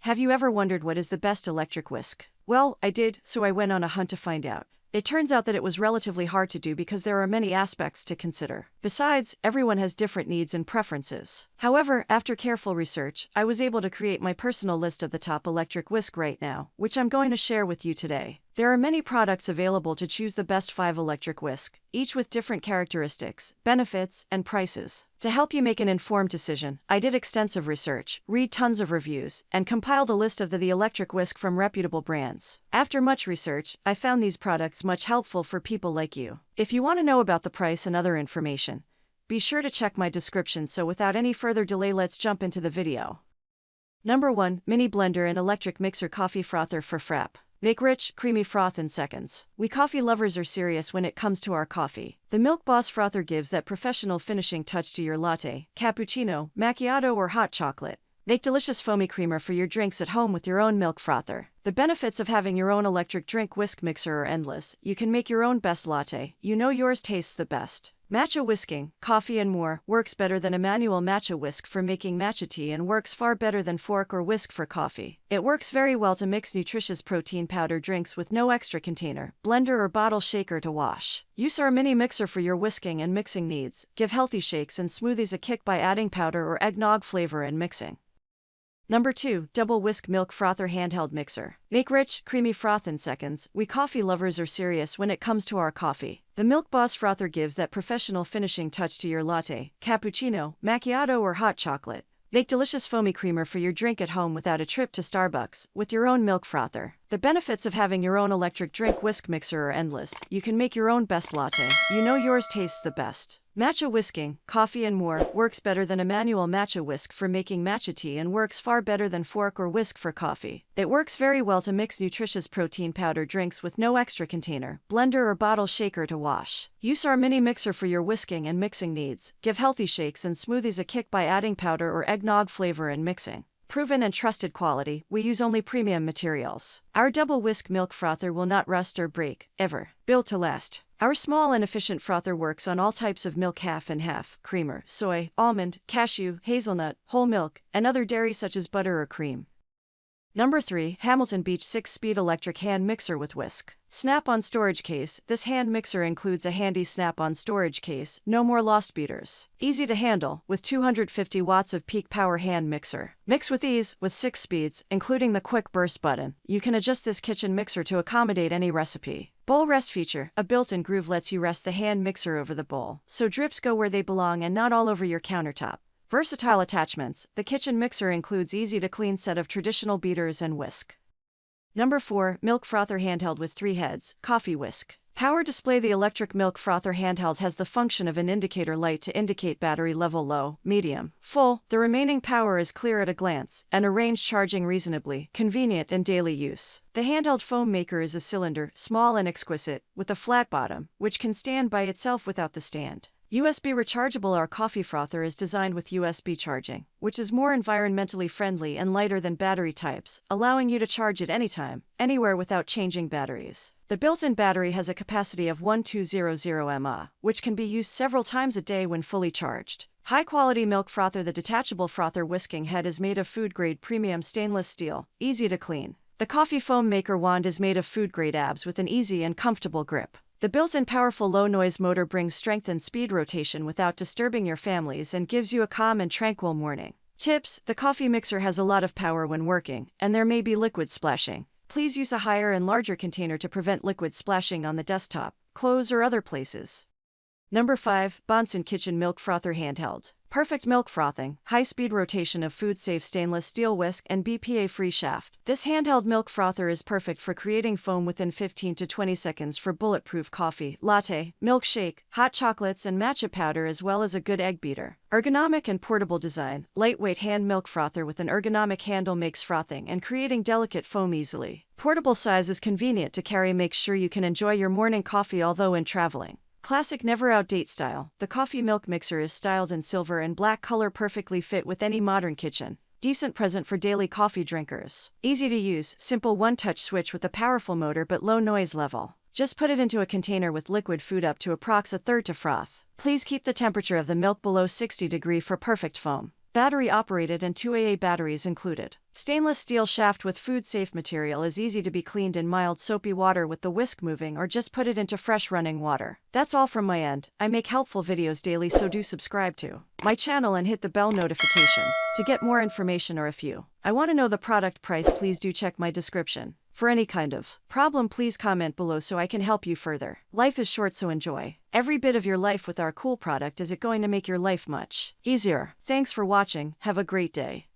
Have you ever wondered what is the best electric whisk? Well, I did, so I went on a hunt to find out. It turns out that it was relatively hard to do because there are many aspects to consider. Besides, everyone has different needs and preferences. However, after careful research, I was able to create my personal list of the top electric whisk right now, which I'm going to share with you today. There are many products available to choose the best 5 electric whisk, each with different characteristics, benefits, and prices. To help you make an informed decision, I did extensive research, read tons of reviews, and compiled a list of the electric whisk from reputable brands. After much research, I found these products much helpful for people like you. If you want to know about the price and other information, be sure to check my description. So without any further delay, let's jump into the video. Number 1. Mini Blender and Electric Mixer Coffee Frother for Frap. Make rich, creamy froth in seconds. We coffee lovers are serious when it comes to our coffee. The Milk Boss Frother gives that professional finishing touch to your latte, cappuccino, macchiato, or hot chocolate. Make delicious foamy creamer for your drinks at home with your own milk frother. The benefits of having your own electric drink whisk mixer are endless. You can make your own best latte. You know yours tastes the best. Matcha whisking, coffee and more, works better than a manual matcha whisk for making matcha tea and works far better than fork or whisk for coffee. It works very well to mix nutritious protein powder drinks with no extra container, blender or bottle shaker to wash. Use our mini mixer for your whisking and mixing needs. Give healthy shakes and smoothies a kick by adding powder or eggnog flavor and mixing. Number 2. Double Whisk Milk Frother Handheld Mixer. Make rich, creamy froth in seconds. We coffee lovers are serious when it comes to our coffee. The Milk Boss Frother gives that professional finishing touch to your latte, cappuccino, macchiato, or hot chocolate. Make delicious foamy creamer for your drink at home without a trip to Starbucks, with your own milk frother. The benefits of having your own electric drink whisk mixer are endless. You can make your own best latte. You know yours tastes the best. Matcha whisking, coffee and more, works better than a manual matcha whisk for making matcha tea and works far better than fork or whisk for coffee. It works very well to mix nutritious protein powder drinks with no extra container, blender or bottle shaker to wash. Use our mini mixer for your whisking and mixing needs. Give healthy shakes and smoothies a kick by adding powder or eggnog flavor and mixing. Proven and trusted quality, we use only premium materials. Our double whisk milk frother will not rust or break, ever. Built to last. Our small and efficient frother works on all types of milk, half and half, creamer, soy, almond, cashew, hazelnut, whole milk, and other dairy such as butter or cream. Number 3. Hamilton Beach 6-Speed Electric Hand Mixer with Whisk. Snap-on storage case. This hand mixer includes a handy snap-on storage case, no more lost beaters. Easy to handle, with 250 watts of peak power hand mixer. Mix with ease, with 6 speeds, including the quick burst button. You can adjust this kitchen mixer to accommodate any recipe. Bowl rest feature. A built-in groove lets you rest the hand mixer over the bowl, so drips go where they belong and not all over your countertop. Versatile attachments. The kitchen mixer includes easy-to-clean set of traditional beaters and whisk. Number 4. Milk Frother Handheld with 3 heads, Coffee Whisk. Power display. The electric milk frother handheld has the function of an indicator light to indicate battery level low, medium, full. The remaining power is clear at a glance, and a range charging reasonably, convenient in daily use. The handheld foam maker is a cylinder, small and exquisite, with a flat bottom, which can stand by itself without the stand. USB rechargeable. Our coffee frother is designed with USB charging, which is more environmentally friendly and lighter than battery types, allowing you to charge it anytime, anywhere without changing batteries. The built-in battery has a capacity of 1200 mAh, which can be used several times a day when fully charged. High-quality milk frother. The detachable frother whisking head is made of food-grade premium stainless steel, easy to clean. The coffee foam maker wand is made of food-grade ABS with an easy and comfortable grip. The built-in powerful low-noise motor brings strength and speed rotation without disturbing your families and gives you a calm and tranquil morning. Tips: the coffee mixer has a lot of power when working, and there may be liquid splashing. Please use a higher and larger container to prevent liquid splashing on the desktop, clothes, or other places. Number 5. Bonson Kitchen Milk Frother Handheld. Perfect milk frothing, high-speed rotation of food-safe stainless steel whisk and BPA-free shaft. This handheld milk frother is perfect for creating foam within 15 to 20 seconds for bulletproof coffee, latte, milkshake, hot chocolates, and matcha powder, as well as a good egg beater. Ergonomic and portable design. Lightweight hand milk frother with an ergonomic handle makes frothing and creating delicate foam easily. Portable size is convenient to carry. Makes sure you can enjoy your morning coffee although in traveling. Classic never outdate style. The coffee milk mixer is styled in silver and black color, perfectly fit with any modern kitchen. Decent present for daily coffee drinkers. Easy to use, simple one-touch switch with a powerful motor but low noise level. Just put it into a container with liquid food up to approx a third to froth. Please keep the temperature of the milk below 60 degrees for perfect foam. Battery operated and 2AA batteries included. Stainless steel shaft with food-safe material is easy to be cleaned in mild soapy water with the whisk moving, or just put it into fresh running water. That's all from my end. I make helpful videos daily, so do subscribe to my channel and hit the bell notification to get more information, or if you want to know the product price, please do check my description. For any kind of problem, please comment below so I can help you further. Life is short, so enjoy every bit of your life with our cool product. Is it going to make your life much easier? Thanks for watching. Have a great day.